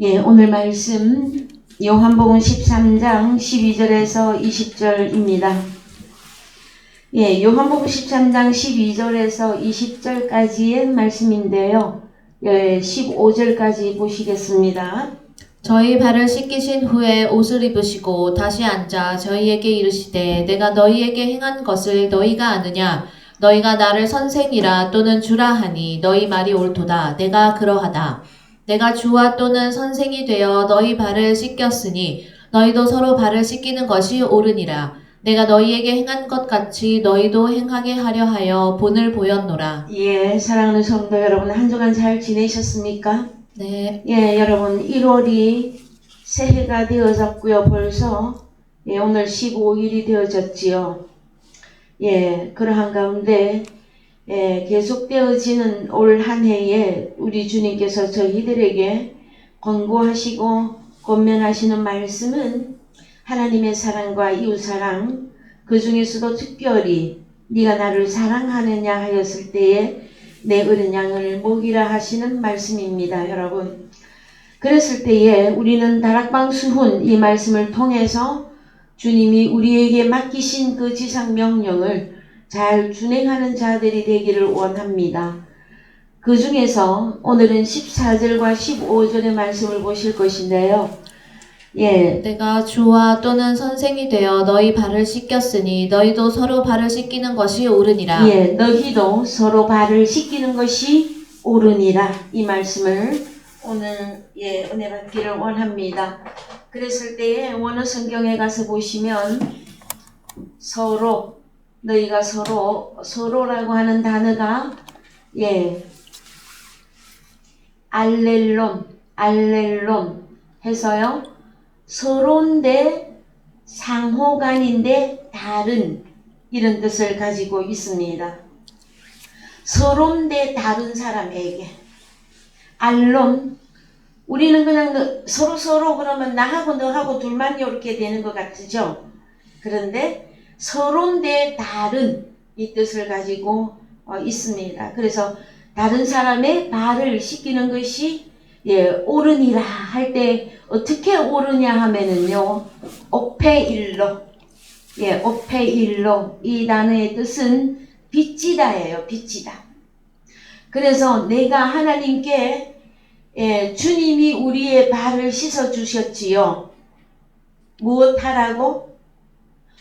예, 오늘 말씀 요한복음 13장 12절에서 20절입니다. 예, 요한복음 13장 12절에서 20절까지의 말씀인데요. 예, 15절까지 보시겠습니다. 저희 발을 씻기신 후에 옷을 입으시고 다시 앉아 저희에게 이르시되 내가 너희에게 행한 것을 너희가 아느냐 너희가 나를 선생이라 또는 주라 하니 너희 말이 옳도다. 내가 그러하다. 내가 주와 또는 선생이 되어 너희 발을 씻겼으니 너희도 서로 발을 씻기는 것이 옳으니라. 내가 너희에게 행한 것 같이 너희도 행하게 하려 하여 본을 보였노라. 예, 사랑하는 성도 여러분, 한 주간 잘 지내셨습니까? 네. 예, 여러분 1월이 새해가 되어졌고요. 벌써 예, 오늘 15일이 되어졌지요. 예, 그러한 가운데 예, 계속되어지는 올 한 해에 우리 주님께서 저희들에게 권고하시고 권면하시는 말씀은 하나님의 사랑과 이웃사랑, 그 중에서도 특별히 네가 나를 사랑하느냐 하였을 때에 내 어린 양을 먹이라 하시는 말씀입니다. 여러분, 그랬을 때에 우리는 다락방 수훈 이 말씀을 통해서 주님이 우리에게 맡기신 그 지상 명령을 잘 준행하는 자들이 되기를 원합니다. 그 중에서 오늘은 14절과 15절의 말씀을 보실 것인데요. 예, 내가 주와 또는 선생이 되어 너희 발을 씻겼으니 너희도 서로 발을 씻기는 것이 옳으니라. 예, 너희도 서로 발을 씻기는 것이 옳으니라. 이 말씀을 오늘 예, 은혜 받기를 원합니다. 그랬을 때에 원어 성경에 가서 보시면 서로, 너희가 서로라고 하는 단어가 예, 알렐론 해서요. 서로인데 상호간인데 다른 이런 뜻을 가지고 있습니다. 서로인데 다른 사람에게 알론, 우리는 그냥 서로 그러면 나하고 너하고 둘만 이렇게 되는 것 같죠. 그런데 서로인데 다른 이 뜻을 가지고 있습니다. 그래서 다른 사람의 발을 씻기는 것이 예, 옳으니라 할 때 어떻게 옳으냐 하면은요, 오페일로, 예, 오페일로 이 단어의 뜻은 빚지다예요. 빚지다. 그래서 내가 하나님께 예, 주님이 우리의 발을 씻어 주셨지요. 무엇하라고?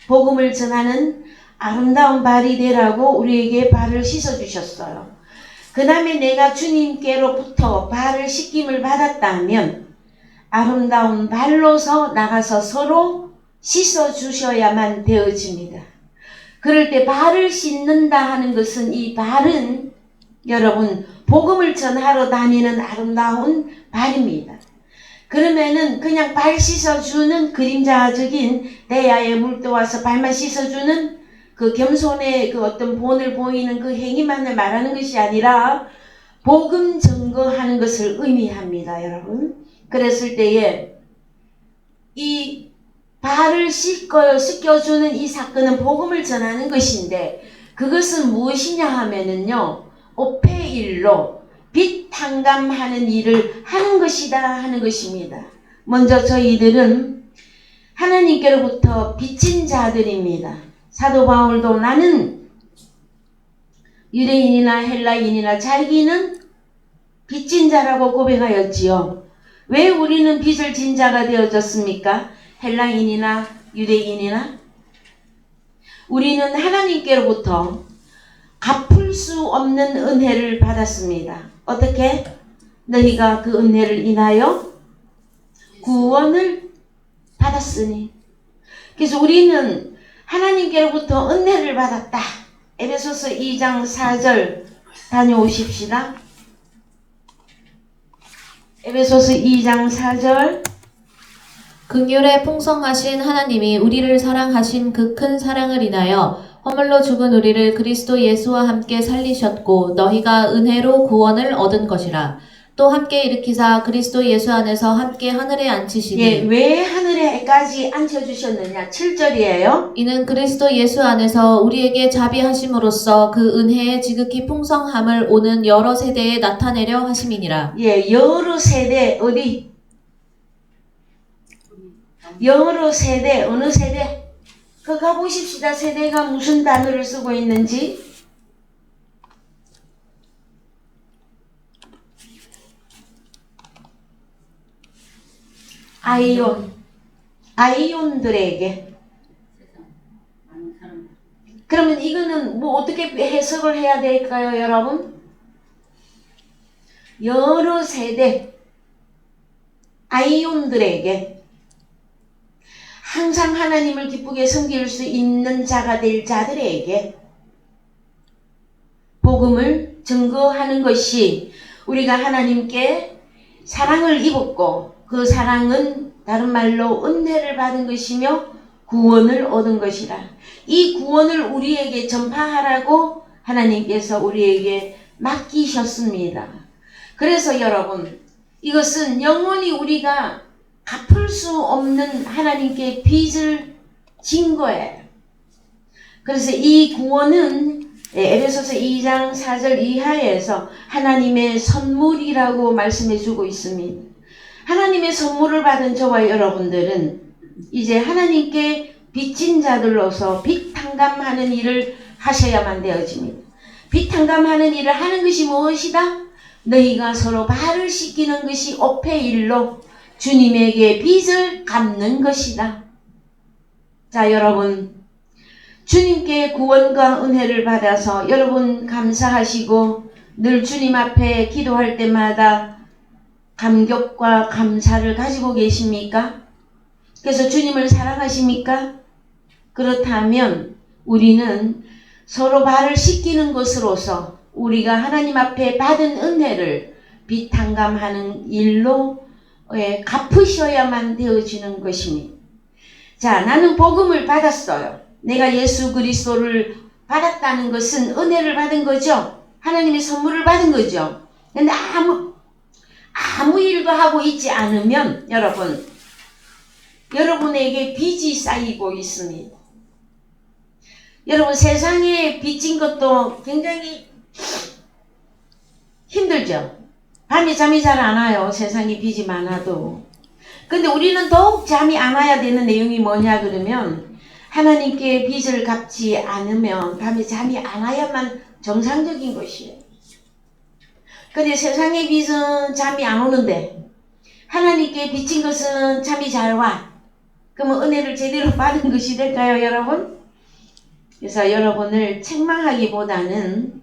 복음을 전하는 아름다운 발이 되라고 우리에게 발을 씻어 주셨어요. 그 다음에 내가 주님께로부터 발을 씻김을 받았다면 아름다운 발로서 나가서 서로 씻어 주셔야만 되어집니다. 그럴 때 발을 씻는다 하는 것은 이 발은 여러분 복음을 전하러 다니는 아름다운 발입니다. 그러면은 그냥 발 씻어주는 그림자적인 대야에 물떠와서 발만 씻어주는 그 겸손의 그 어떤 본을 보이는 그 행위만을 말하는 것이 아니라 복음 증거하는 것을 의미합니다. 여러분, 그랬을 때에 이 발을 씻겨주는 이 사건은 복음을 전하는 것인데 그것은 무엇이냐 하면은요, 오페일로 빚 탕감하는 일을 하는 것이다 하는 것입니다. 먼저 저희들은 하나님께로부터 빚진 자들입니다. 사도 바울도 나는 유대인이나 헬라인이나 자기는 빚진 자라고 고백하였지요. 왜 우리는 빚을 진 자가 되어졌습니까? 헬라인이나 유대인이나 우리는 하나님께로부터 갚을 수 없는 은혜를 받았습니다. 어떻게? 너희가 그 은혜를 인하여 구원을 받았으니. 그래서 우리는 하나님께로부터 은혜를 받았다. 에베소서 2장 4절 다녀오십시다. 에베소서 2장 4절. 긍휼에 풍성하신 하나님이 우리를 사랑하신 그 큰 사랑을 인하여 허물로 죽은 우리를 그리스도 예수와 함께 살리셨고 너희가 은혜로 구원을 얻은 것이라. 또 함께 일으키사 그리스도 예수 안에서 함께 하늘에 앉히시니. 예, 왜 하늘에까지 앉혀주셨느냐? 7절이에요. 이는 그리스도 예수 안에서 우리에게 자비하심으로써 그 은혜의 지극히 풍성함을 오는 여러 세대에 나타내려 하심이니라. 예, 여러 세대 어디? 여러 세대, 어느 세대? 그 가보십시다. 세대가 무슨 단어를 쓰고 있는지. 아이온들에게. 그러면 이거는 뭐 어떻게 해석을 해야 될까요, 여러분? 여러 세대 아이온들에게 항상 하나님을 기쁘게 섬길 수 있는 자가 될 자들에게 복음을 증거하는 것이 우리가 하나님께 사랑을 입었고 그 사랑은 다른 말로 은혜를 받은 것이며 구원을 얻은 것이라. 이 구원을 우리에게 전파하라고 하나님께서 우리에게 맡기셨습니다. 그래서 여러분, 이것은 영원히 우리가 갚을 수 없는 하나님께 빚을 진 거예요. 그래서 이 구원은 에베소서 2장 4절 이하에서 하나님의 선물이라고 말씀해 주고 있습니다. 하나님의 선물을 받은 저와 여러분들은 이제 하나님께 빚진 자들로서 빚 탕감하는 일을 하셔야만 되어집니다. 빚 탕감하는 일을 하는 것이 무엇이다? 너희가 서로 발을 씻기는 것이 오페일로 주님에게 빚을 갚는 것이다. 자, 여러분, 주님께 구원과 은혜를 받아서 여러분 감사하시고 늘 주님 앞에 기도할 때마다 감격과 감사를 가지고 계십니까? 그래서 주님을 사랑하십니까? 그렇다면 우리는 서로 발을 씻기는 것으로서 우리가 하나님 앞에 받은 은혜를 빚 탕감하는 일로 갚으셔야만 되어지는 것입니다. 자, 나는 복음을 받았어요. 내가 예수 그리스도를 받았다는 것은 은혜를 받은 거죠. 하나님의 선물을 받은 거죠. 근데 아무 일도 하고 있지 않으면 여러분에게 빚이 쌓이고 있습니다. 여러분, 세상에 빚진 것도 굉장히 힘들죠. 밤에 잠이 잘 안 와요. 세상에 빚이 많아도. 근데 우리는 더욱 잠이 안 와야 되는 내용이 뭐냐 그러면 하나님께 빚을 갚지 않으면 밤에 잠이 안 와야만 정상적인 것이에요. 근데 세상의 빚은 잠이 안 오는데 하나님께 빚진 것은 잠이 잘 와. 그러면 은혜를 제대로 받은 것이 될까요, 여러분? 그래서 여러분을 책망하기보다는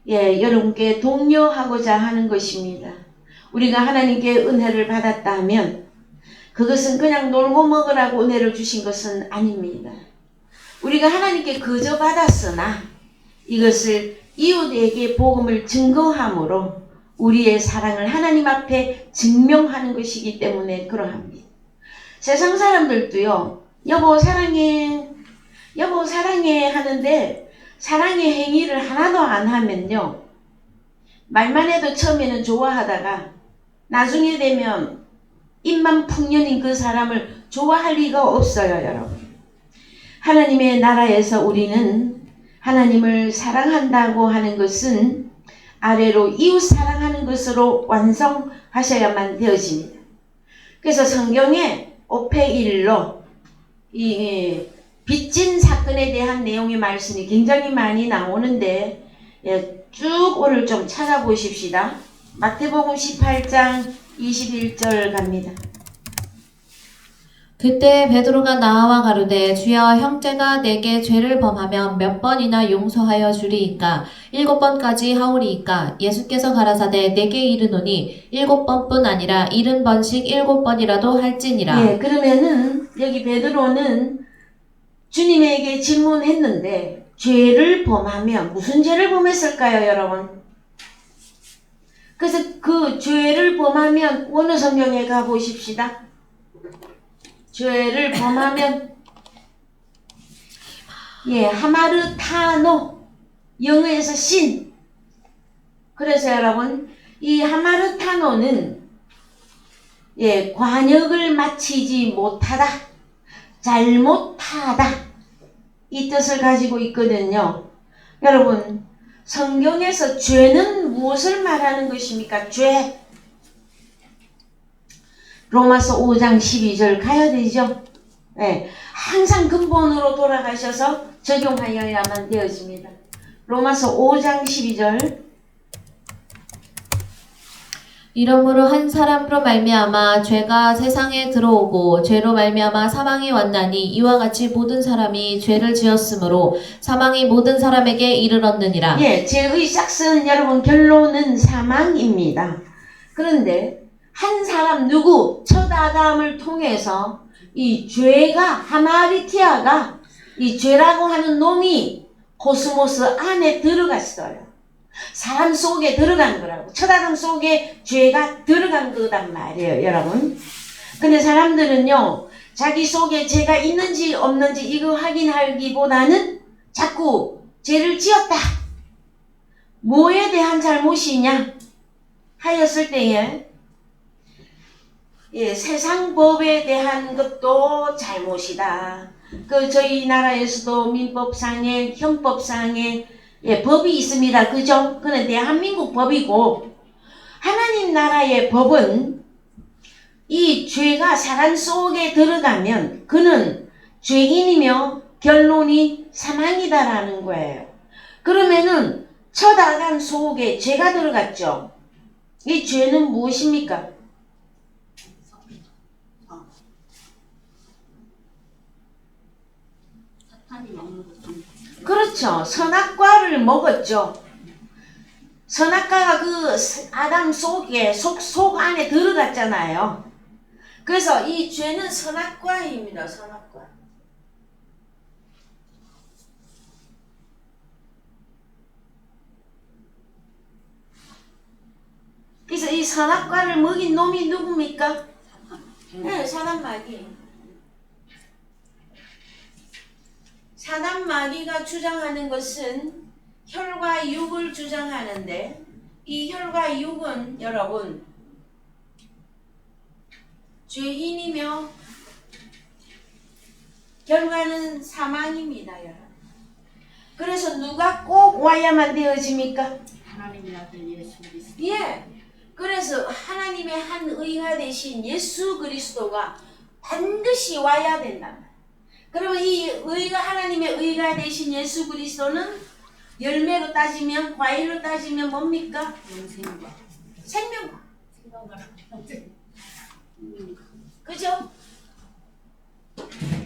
여러분께 독려하고자 하는 것입니다. 우리가 하나님께 은혜를 받았다면 그것은 그냥 놀고 먹으라고 은혜를 주신 것은 아닙니다. 우리가 하나님께 그저 받았으나 이것을 이웃에게 복음을 증거함으로 우리의 사랑을 하나님 앞에 증명하는 것이기 때문에 그러합니다. 세상 사람들도요, 여보 사랑해 하는데 사랑의 행위를 하나도 안 하면요, 말만 해도 처음에는 좋아하다가 나중에 되면 입만 풍년인 그 사람을 좋아할 리가 없어요, 여러분. 하나님의 나라에서 우리는 하나님을 사랑한다고 하는 것은 아래로 이웃 사랑하는 것으로 완성하셔야만 되어집니다. 그래서 성경에 오페일로 이 빚진 사건에 대한 내용의 말씀이 굉장히 많이 나오는데 쭉 오늘 좀 찾아보십시다. 마태복음 18장 21절 갑니다. 그때 베드로가 나와 가로되 주여 형제가 내게 죄를 범하면 몇 번이나 용서하여 주리이까 7번까지 하오리이까 예수께서 가라사대 내게 이르노니 7번뿐 아니라 70번씩 7번이라도 할지니라. 그러면은 여기 베드로는 주님에게 질문했는데 죄를 범하면 무슨 죄를 범했을까요, 여러분? 그래서 그 죄를 범하면 어느 성경에 가보십시다. 죄를 범하면 하마르타노, 영어에서 신. 그래서 여러분, 이 하마르타노는 관역을 마치지 못하다, 잘못하다, 이 뜻을 가지고 있거든요. 여러분, 성경에서 죄는 무엇을 말하는 것입니까? 로마서 5장 12절 가야 되죠. 네, 항상 근본으로 돌아가셔서 적용하여야만 되어집니다. 로마서 5장 12절. 이러므로 한 사람으로 말미암아 죄가 세상에 들어오고 죄로 말미암아 사망이 왔나니 이와 같이 모든 사람이 죄를 지었으므로 사망이 모든 사람에게 이르렀느니라. 예, 죄의 싹슨 여러분 결론은 사망입니다. 그런데 한 사람 누구 첫 아담을 통해서 이 죄가 하마리티아가 이 죄라고 하는 놈이 코스모스 안에 들어갔어요. 사람 속에 들어간 거라고. 첫 아담 속에 죄가 들어간 거단 말이에요, 여러분. 근데 사람들은요, 자기 속에 죄가 있는지 없는지 이거 확인하기보다는 자꾸 죄를 지었다. 뭐에 대한 잘못이냐 하였을 때에 예, 세상 법에 대한 것도 잘못이다. 저희 나라에서도 민법상에 형법상에 예, 법이 있습니다. 그죠? 그는 대한민국 법이고 하나님 나라의 법은 이 죄가 사람 속에 들어가면 그는 죄인이며 결론이 사망이다라는 거예요. 그러면은 첫 아담 속에 죄가 들어갔죠. 이 죄는 무엇입니까? 그렇죠. 선악과를 먹었죠. 선악과가 그 아담 속에 속 안에 들어갔잖아요. 그래서 이 죄는 선악과입니다. 선악과. 그래서 이 선악과를 먹인 놈이 누굽니까? 네, 사단 마귀. 사단 마귀가 주장하는 것은 혈과 육을 주장하는데 이 혈과 육은 여러분 죄인이며 결과는 사망입니다, 여러분. 그래서 누가 꼭 와야만 되어집니까? 하나님의 아들 예수 그리스도. 예. 그래서 하나님의 한 의가 되신 예수 그리스도가 반드시 와야 된다. 그러면 이 의가 하나님의 의가 되신 예수 그리스도는 열매로 따지면 과일로 따지면 뭡니까? 영생과 생명과. 생명과 그죠?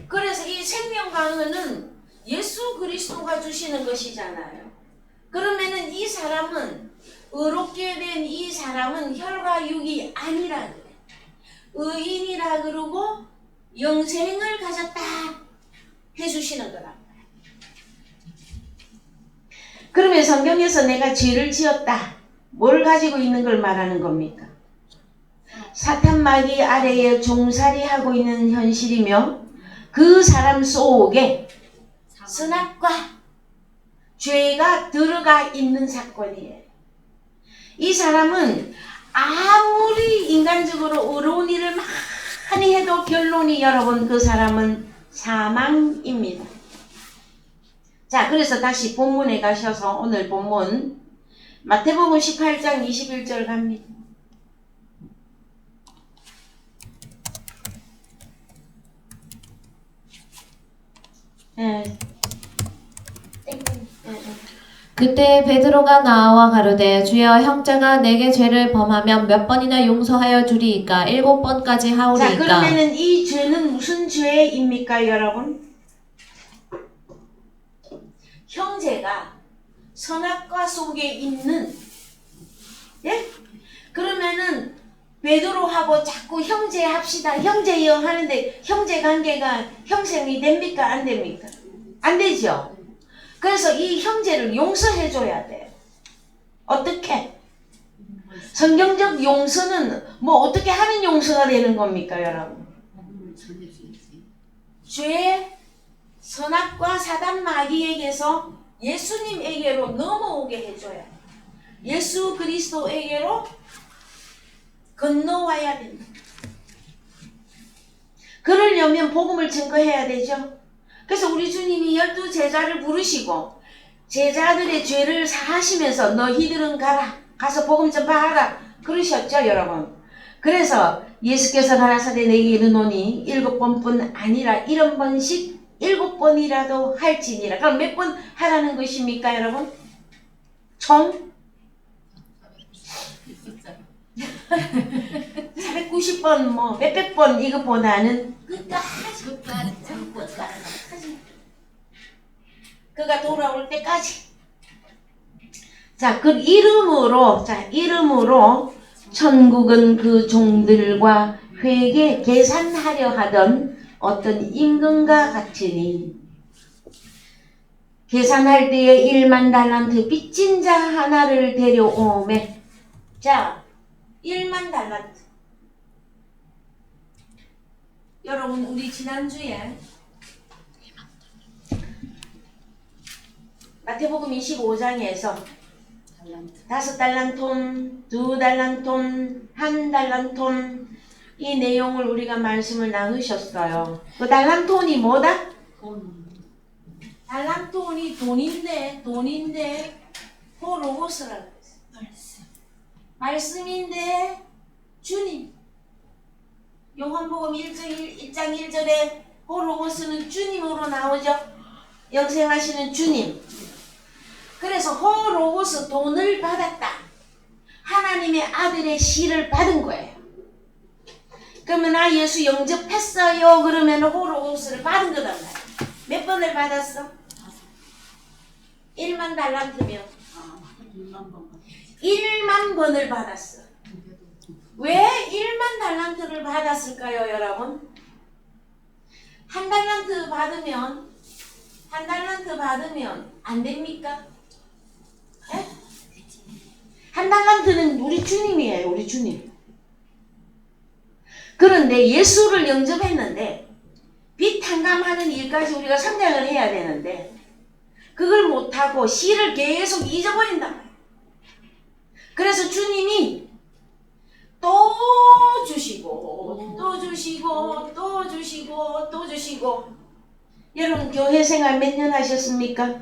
그래서 이 생명과는 예수 그리스도가 주시는 것이잖아요. 그러면은 이 사람은 의롭게 된 이 사람은 혈과 육이 아니라 그래. 의인이라 그러고 영생을 가졌다 해주시는 거라. 그러면 성경에서 내가 죄를 지었다. 뭘 가지고 있는 걸 말하는 겁니까? 사탄 마귀 아래에 종살이하고 있는 현실이며 그 사람 속에 선악과 죄가 들어가 있는 사건이에요. 이 사람은 아무리 인간적으로 의로운 일을 많이 해도 결론이 여러분 그 사람은 사망입니다. 자, 그래서 다시 본문에 가셔서 오늘 본문 마태복음 18장 21절 갑니다. 그때 베드로가 나와 가로되 주여 형제가 내게 죄를 범하면 몇 번이나 용서하여 주리이까 7번까지 자, 하오리이까. 그러면은 이 죄는 무슨 죄입니까, 여러분? 형제가 선악과 속에 있는, 예? 그러면은 베드로하고 자꾸 형제 합시다, 형제여 하는데 형제 관계가 형성이 됩니까, 안 됩니까? 안 되죠. 그래서 이 형제를 용서해줘야 돼요. 어떻게? 성경적 용서는 뭐 어떻게 하는 용서가 되는 겁니까, 여러분? 죄, 선악과 사단 마귀에게서 예수님에게로 넘어오게 해줘야 돼요. 예수 그리스도에게로 건너와야 됩니다. 그러려면 복음을 증거해야 되죠. 그래서 우리 주님이 12제자를 부르시고 제자들의 죄를 사하시면서 너희들은 가라. 가서 복음 전파하라. 그러셨죠, 여러분. 그래서 예수께서 가라사대 내게 이르노니 7번뿐 아니라 70번씩 7번이라도 할지니라. 그럼 몇 번 하라는 것입니까, 여러분? 총 490번 뭐 몇백 번 이것보다는 끝까지 그가 돌아올 때까지. 자, 그 이름으로 천국은 그 종들과 회개 계산하려 하던 어떤 임금과 같으니 계산할 때에 1만 달란트 빚진 자 하나를 데려오매. 자, 1만 달란트. 여러분, 우리 지난주에 마태복음 25장에서 5달란톤, 2달란톤, 1달란톤 이 내용을 우리가 말씀을 나누셨어요. 그 달란톤이 뭐다? 달란톤이 돈인데 호로고스라고 했어요. 말씀인데 주님. 요한복음 1장 1절에 호로고스는 주님으로 나오죠. 영생하시는 주님. 그래서 호로고스 돈을 받았다. 하나님의 아들의 씨를 받은 거예요. 그러면 나 예수 영접했어요. 그러면 호로고스를 받은 거단 말이야. 몇 번을 받았어? 1만 달란트면 1만 번을 받았어. 왜 1만 달란트를 받았을까요, 여러분? 한 달란트 받으면 안 됩니까? 에? 한 달란트는 우리 주님이에요, 우리 주님. 그런데 예수를 영접했는데 빚 탕감하는 일까지 우리가 성장을 해야 되는데 그걸 못하고 씨를 계속 잊어버린단 말이에요. 그래서 주님이 또 주시고 또 주시고. 여러분, 교회 생활 몇 년 하셨습니까?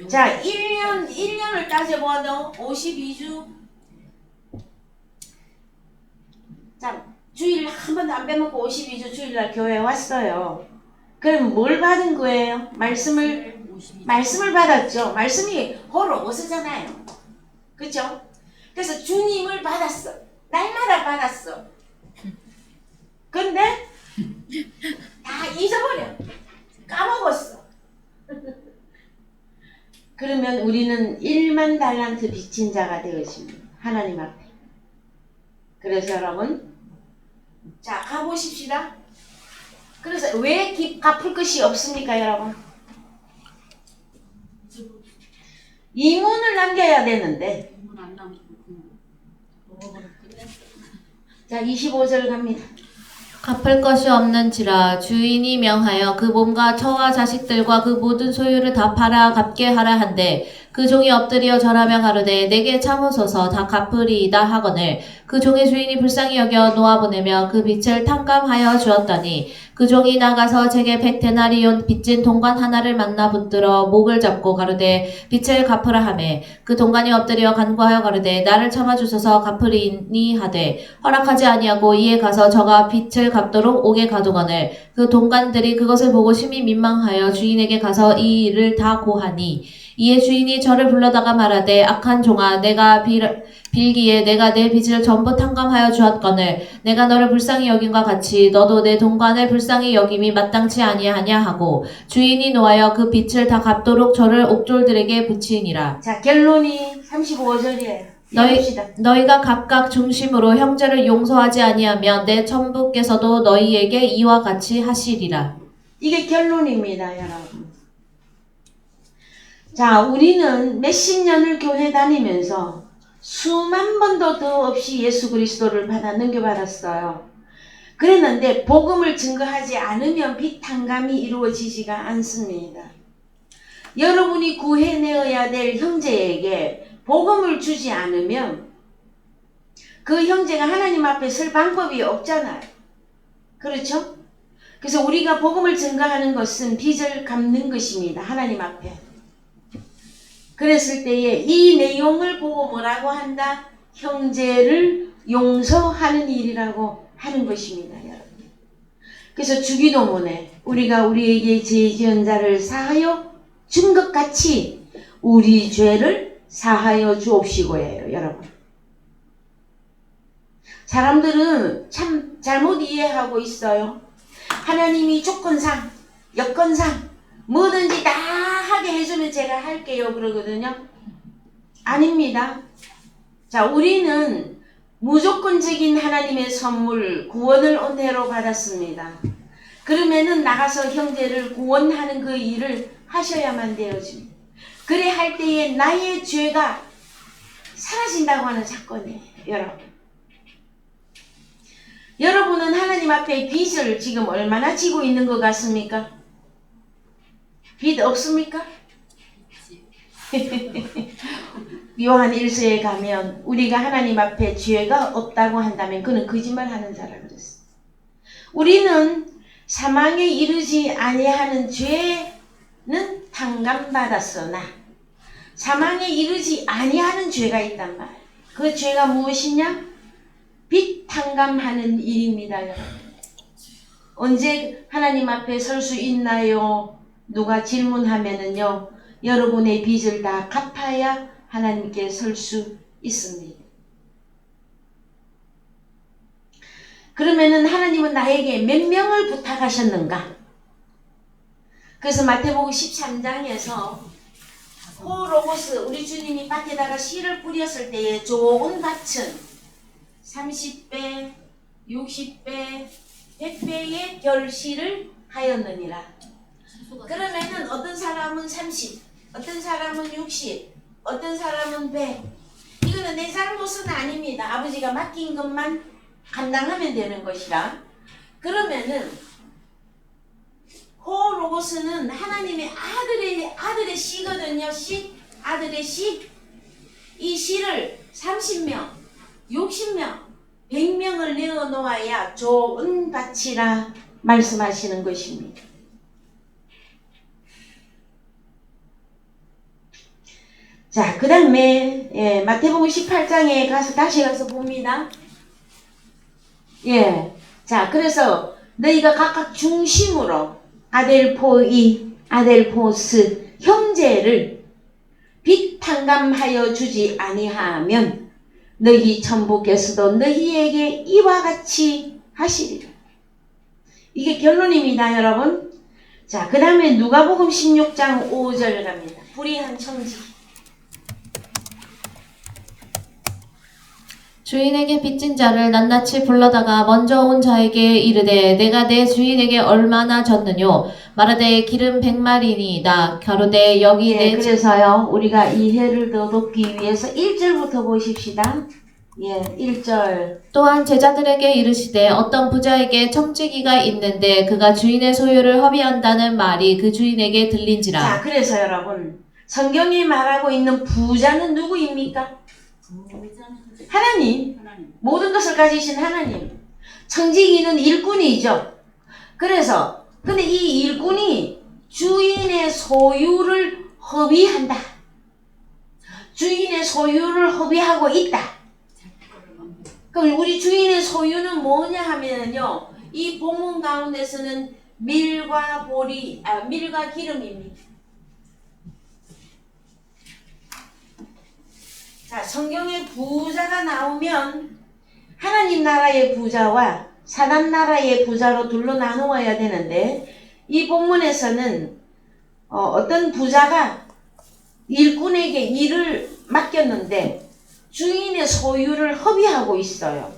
자, 1년을 따져봐도 52주. 자, 주일 한 번도 안 빼먹고 52주 주일날 교회에 왔어요. 그럼 뭘 받은 거예요? 말씀을 받았죠. 말씀이 호로고스잖아요. 그죠? 그래서 주님을 받았어. 날마다 받았어. 근데 다 잊어버려. 까먹었어. 그러면 우리는 1만 달란트 빚진 자가 되어집니다. 하나님 앞에. 그래서 여러분, 자, 가보십시다. 그래서 왜 갚을 것이 없습니까, 여러분? 이문을 남겨야 되는데. 자, 25절 갑니다. 갚을 것이 없는지라 주인이 명하여 그 몸과 처와 자식들과 그 모든 소유를 다 팔아 갚게 하라 한데 그 종이 엎드려 절하며 가로되 내게 참으소서 다 갚으리이다 하거늘 그 종의 주인이 불쌍히 여겨 놓아보내며 그 빚을 탕감하여 주었더니 그 종이 나가서 제게 100데나리온 빚진 동관 하나를 만나 붙들어 목을 잡고 가로되 빚을 갚으라 하매 그 동관이 엎드려 간구하여 가로되 나를 참아주소서 갚으리니 하되 허락하지 아니하고 이에 가서 저가 빚을 갚도록 옥에 가두거늘 그 동관들이 그것을 보고 심히 민망하여 주인에게 가서 이 일을 다 고하니 이에 주인이 저를 불러다가 말하되 악한 종아 내가 빌기에 내가 내 빚을 전부 탕감하여 주었거늘 내가 너를 불쌍히 여김과 같이 너도 내 동관을 불쌍히 여김이 마땅치 아니하냐 하고 주인이 노하여 그 빚을 다 갚도록 저를 옥졸들에게 붙이니라. 자, 결론이 35절이에요. 너희가 각각 중심으로 형제를 용서하지 아니하면 내 천부께서도 너희에게 이와 같이 하시리라. 이게 결론입니다, 여러분. 자, 우리는 몇십 년을 교회 다니면서 수만 번도 더 없이 예수 그리스도를 넘겨받았어요. 그랬는데 복음을 증거하지 않으면 빚 탕감이 이루어지지가 않습니다. 여러분이 구해내어야 될 형제에게 복음을 주지 않으면 그 형제가 하나님 앞에 설 방법이 없잖아요. 그렇죠? 그래서 우리가 복음을 증거하는 것은 빚을 갚는 것입니다. 하나님 앞에. 그랬을 때에 이 내용을 보고 뭐라고 한다? 형제를 용서하는 일이라고 하는 것입니다, 여러분. 그래서 주기도문에 우리가 우리에게 죄 지은 자를 사하여 준 것 같이 우리 죄를 사하여 주옵시고예요, 여러분. 사람들은 참 잘못 이해하고 있어요. 하나님이 조건상, 여건상 뭐든지 다 하게 해주면 제가 할게요 그러거든요. 아닙니다. 자, 우리는 무조건적인 하나님의 선물, 구원을 은혜로 받았습니다. 그러면은 나가서 형제를 구원하는 그 일을 하셔야만 되어집니다. 그래 할 때에 나의 죄가 사라진다고 하는 사건이에요, 여러분. 여러분은 하나님 앞에 빚을 지금 얼마나 지고 있는 것 같습니까? 빚 없습니까? 요한 1서에 가면 우리가 하나님 앞에 죄가 없다고 한다면 그는 거짓말하는 자라 그랬어. 우리는 사망에 이르지 아니하는 죄는 탕감받았으나 사망에 이르지 아니하는 죄가 있단 말이에요. 그 죄가 무엇이냐? 빚 탕감하는 일입니다, 여러분. 언제 하나님 앞에 설 수 있나요? 누가 질문하면은요, 여러분의 빚을 다 갚아야 하나님께 설 수 있습니다. 그러면은 하나님은 나에게 몇 명을 부탁하셨는가? 그래서 마태복음 13장에서 호로고스, 우리 주님이 밭에다가 씨를 뿌렸을 때에 좋은 밭은 30배, 60배, 100배의 결실을 하였느니라. 그러면은 어떤 사람은 30, 어떤 사람은 60, 어떤 사람은 100. 이거는 내 잘못은 아닙니다. 아버지가 맡긴 것만 감당하면 되는 것이라. 그러면은 호로고스는 하나님의 아들의 씨거든요. 아들의 씨. 이 씨를 30명, 60명, 100명을 내어 놓아야 좋은 밭이라 말씀하시는 것입니다. 자, 그 다음에 마태복음 18장에 다시 가서 봅니다. 자, 그래서 너희가 각각 중심으로 아델포이, 아델포스 형제를 빚 탕감하여 주지 아니하면 너희 천부께서도 너희에게 이와 같이 하시리라. 이게 결론입니다, 여러분. 자, 그 다음에 누가복음 16장 5절 갑니다. 불의한 청지. 주인에게 빚진 자를 낱낱이 불러다가 먼저 온 자에게 이르되 내가 내 주인에게 얼마나 졌느뇨 말하되 기름 100마리니이다. 가로되 여기 내 그래서요, 우리가 이해를 더 돕기 위해서 1절부터 보십시다. 1절. 또한 제자들에게 이르시되 어떤 부자에게 청지기가 있는데 그가 주인의 소유를 허비한다는 말이 그 주인에게 들린지라. 자, 그래서 여러분, 성경이 말하고 있는 부자는 누구입니까? 하나님. 모든 것을 가지신 하나님. 청지기는 일꾼이죠. 그래서 근데 이 일꾼이 주인의 소유를 허비한다. 주인의 소유를 허비하고 있다. 그럼 우리 주인의 소유는 뭐냐 하면요, 이 본문 가운데서는 밀과 기름입니다. 자, 성경에 부자가 나오면 하나님 나라의 부자와 사단 나라의 부자로 둘로 나누어야 되는데, 이 본문에서는 어떤 부자가 일꾼에게 일을 맡겼는데 주인의 소유를 허비하고 있어요.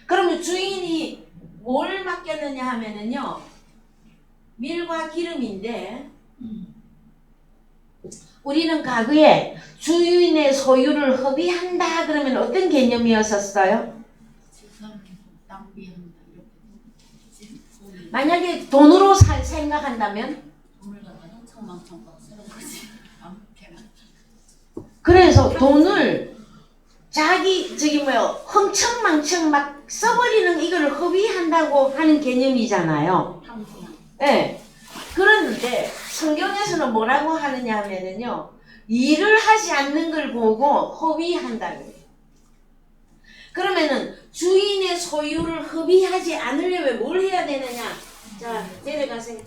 그러면 주인이 뭘 맡겼느냐 하면은요, 밀과 기름인데, 우리는 과거에 주인의 소유를 허비한다 그러면 어떤 개념이었었어요? 만약에 돈으로 생각한다면, 그래서 돈을 흥청망청 막 써버리는 이거를 허비한다고 하는 개념이잖아요. 네. 그런데 성경에서는 뭐라고 하느냐 하면은요, 일을 하지 않는 걸 보고 허비한다는 거예요. 소유를 허비하지 않으려면 뭘 해야 되느냐? 자, 내려가세요.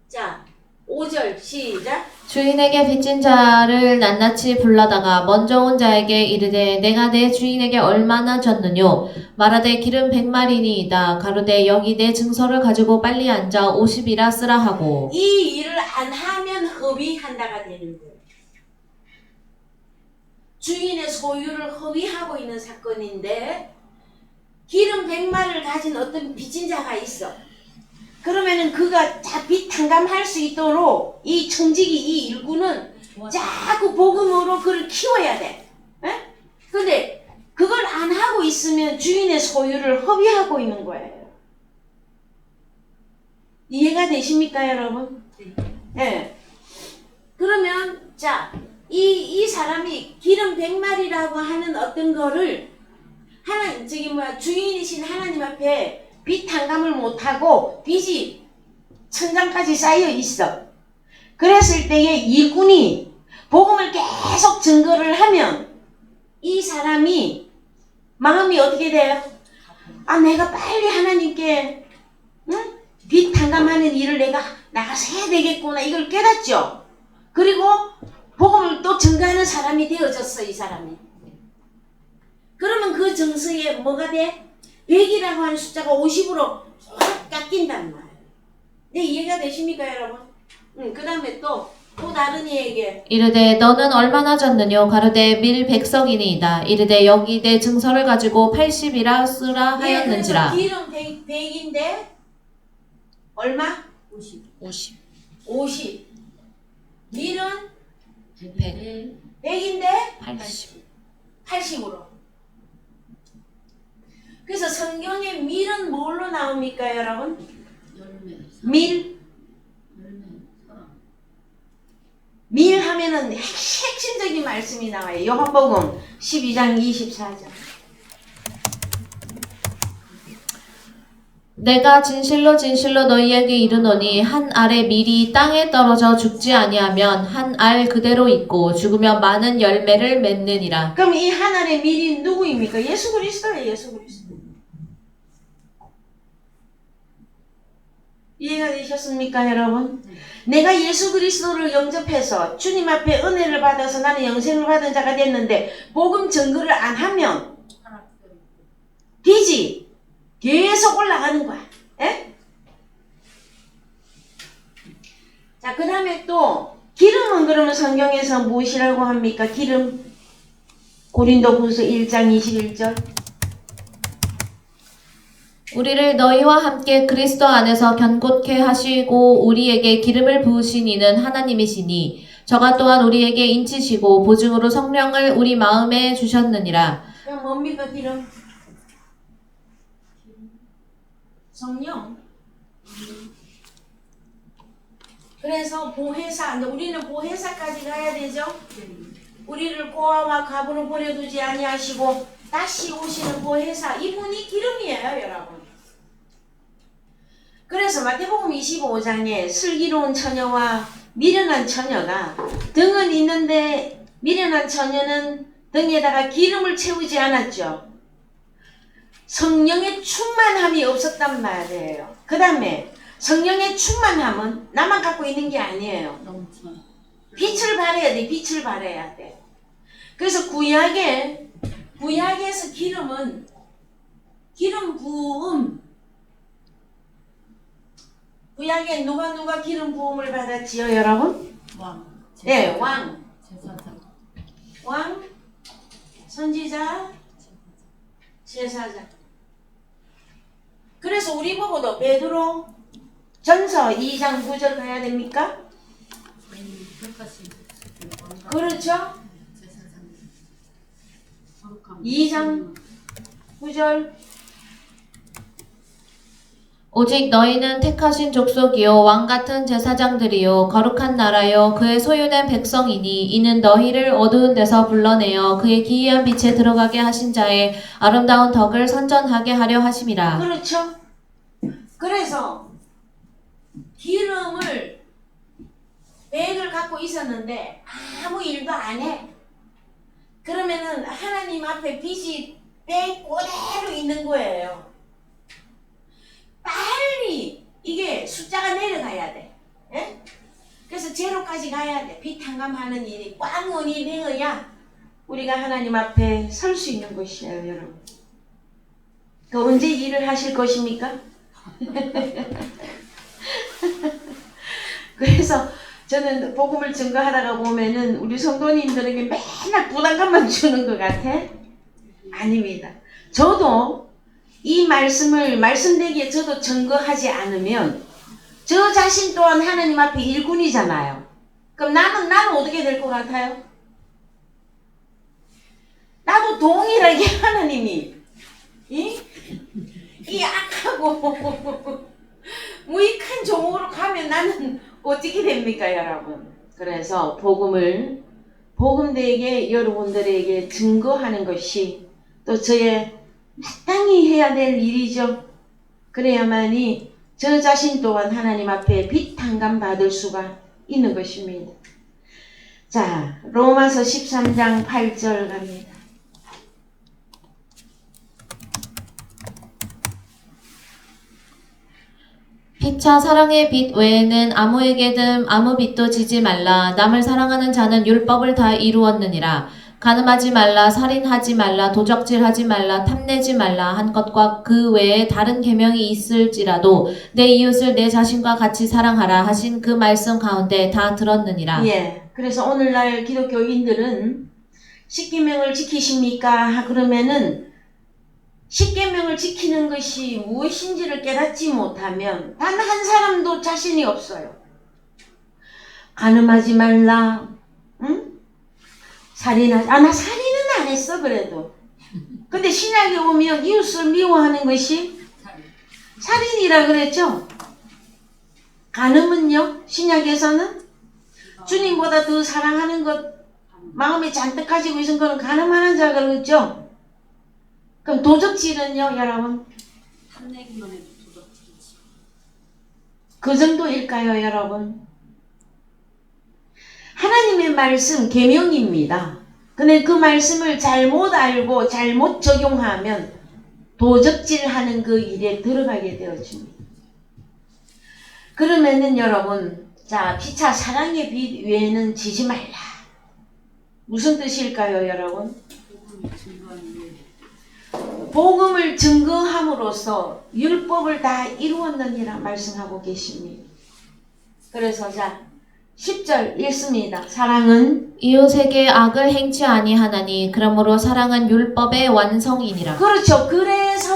자, 5절 시작. 주인에게 빚진 자를 낱낱이 불러다가 먼저 온 자에게 이르되 내가 내 주인에게 얼마나 졌느뇨 말하되 기름 100마리니이다 가로되 여기 내 증서를 가지고 빨리 앉아 50이라 쓰라 하고 이 일을 안 하면 허비한다가 되는 거예요. 주인의 소유를 허위하고 있는 사건인데 기름 100마리를 가진 어떤 빚진 자가 있어. 그러면은 그가 빚 탕감할 수 있도록 이 청지기 이 일구는 자꾸 복음으로 그를 키워야 돼. 에? 근데 그걸 안 하고 있으면 주인의 소유를 허비하고 있는 거예요. 이해가 되십니까, 여러분? 네. 그러면 자, 이 사람이 기름 100마리라고 하는 어떤 거를 주인이신 하나님 앞에 빚 탕감을 못하고 빚이 천장까지 쌓여 있어. 그랬을 때에 일꾼이 복음을 계속 증거를 하면 이 사람이 마음이 어떻게 돼요? 아, 내가 빨리 하나님께 빚 탕감하는 일을 내가 나가서 해야 되겠구나, 이걸 깨닫죠. 그리고 복음을 또 증거하는 사람이 되어졌어, 이 사람이. 그러면 그 정서에 뭐가 돼? 100이라고 하는 숫자가 50으로 확 깎인단 말이에요. 네, 이해가 되십니까, 여러분? 그 다음에 또 다른 이에게 이르되 너는 얼마나 졌느뇨 가로되 밀 100석이니이다 이르되 여기 내 증서를 가지고 80이라 쓰라 하였는지라. 기름 100인데 얼마? 50. 50. 밀은 100. 100인데 80으로. 그래서 성경에 밀은 뭘로 나옵니까, 여러분? 열매. 밀. 열매. 사랑. 밀 하면은 핵심적인 말씀이 나와요. 요한복음 12장 24절. 내가 진실로 진실로 너희에게 이르노니 한 알의 밀이 땅에 떨어져 죽지 아니하면 한 알 그대로 있고 죽으면 많은 열매를 맺느니라. 그럼 이 하나의 밀이 누구입니까? 예수 그리스도예요. 예수 그리스도. 이해가 되셨습니까, 여러분? 내가 예수 그리스도를 영접해서 주님 앞에 은혜를 받아서 나는 영생을 받은 자가 됐는데 복음 증거를 안 하면 빚이 계속 올라가는 거야. 에? 자, 그 다음에 또 기름은 그러면 성경에서 무엇이라고 합니까? 기름. 고린도후서 1장 21절. 우리를 너희와 함께 그리스도 안에서 견고케 하시고 우리에게 기름을 부으신 이는 하나님이시니 저가 또한 우리에게 인치시고 보증으로 성령을 우리 마음에 주셨느니라. 그럼 뭡니까, 기름? 성령. 그래서 보혜사, 우리는 보혜사까지 가야 되죠? 우리를 고아와 가부로 버려두지 아니하시고 다시 오시는 보혜사, 이분이 기름이에요, 여러분. 그래서 마태복음 25장에 슬기로운 처녀와 미련한 처녀가 등은 있는데 미련한 처녀는 등에다가 기름을 채우지 않았죠. 성령의 충만함이 없었단 말이에요. 그 다음에 성령의 충만함은 나만 갖고 있는 게 아니에요. 넘쳐. 빛을 발해야 돼. 빛을 발해야 돼. 그래서 구약에서 기름은 기름 부음. 구약에 누가 기름 부음을 받았지요, 여러분? 왕. 네, 왕. 제사장. 왕, 선지자, 제사장. 그래서 우리 보고도 베드로 전서 2장 9절 가야 됩니까? 그렇죠? 2장 9절. 오직 너희는 택하신 족속이요 왕같은 제사장들이요 거룩한 나라요 그의 소유된 백성이니 이는 너희를 어두운 데서 불러내어 그의 기이한 빛에 들어가게 하신 자의 아름다운 덕을 선전하게 하려 하심이라. 그렇죠? 그래서 기름을 100을 갖고 있었는데 아무 일도 안 해. 그러면은 하나님 앞에 빚이 100 그대로 있는 있는 거예요. 빨리 이게 숫자가 내려가야 돼. 예? 그래서 제로까지 가야 돼. 비탕감하는 일이 꽝원이 되어야 우리가 하나님 앞에 설 수 있는 것이에요, 여러분. 그 언제 일을 하실 것입니까? 그래서 저는 복음을 증거하다가 보면은 우리 성도님들에게 맨날 부담감만 주는 것 같아? 아닙니다. 저도 이 말씀되기에 저도 증거하지 않으면 저 자신 또한 하나님 앞에 일꾼이잖아요. 그럼 나는 어떻게 될 것 같아요? 나도 동일하게 하나님이 이 악하고 무익한 종으로 가면 나는 어떻게 됩니까, 여러분? 그래서 복음되게 여러분들에게 증거하는 것이 또 저의 마땅히 해야 될 일이죠. 그래야만이 저 자신 또한 하나님 앞에 비탄감 받을 수가 있는 것입니다. 자, 로마서 13장 8절 갑니다. 피차 사랑의 빚 외에는 아무에게든 아무 빚도 지지 말라. 남을 사랑하는 자는 율법을 다 이루었느니라. 간음하지 말라, 살인하지 말라, 도적질하지 말라, 탐내지 말라 한 것과 그 외에 다른 계명이 있을지라도 내 이웃을 내 자신과 같이 사랑하라 하신 그 말씀 가운데 다 들었느니라. 예. 그래서 오늘날 기독교인들은 십계명을 지키십니까? 그러면은 십계명을 지키는 것이 무엇인지를 깨닫지 못하면 단 한 사람도 자신이 없어요. 간음하지 말라, 응? 나 살인은 안 했어 그래도. 근데 신약에 오면 이웃을 미워하는 것이 살인이라 그랬죠. 간음은요, 신약에서는 주님보다 더 사랑하는 것, 마음에 잔뜩 가지고 있는 거는 간음하는 자 그러죠. 그럼 도적질은요, 여러분? 탐내기만 해도 도적질이지. 그 정도일까요, 여러분? 하나님의 말씀, 계명입니다. 근데 그 말씀을 잘못 알고 잘못 적용하면 도적질하는 그 일에 들어가게 되어집니다. 그러면은 여러분, 자, 피차 사랑의 빚 외에는 지지 말라. 무슨 뜻일까요, 여러분? 복음을 증거하는 일. 복음을 증거함으로써 율법을 다 이루었느니라 말씀하고 계십니다. 그래서 자 10절 읽습니다. 사랑은 이웃에게 악을 행치 아니하나니 그러므로 사랑은 율법의 완성이니라. 그렇죠. 그래서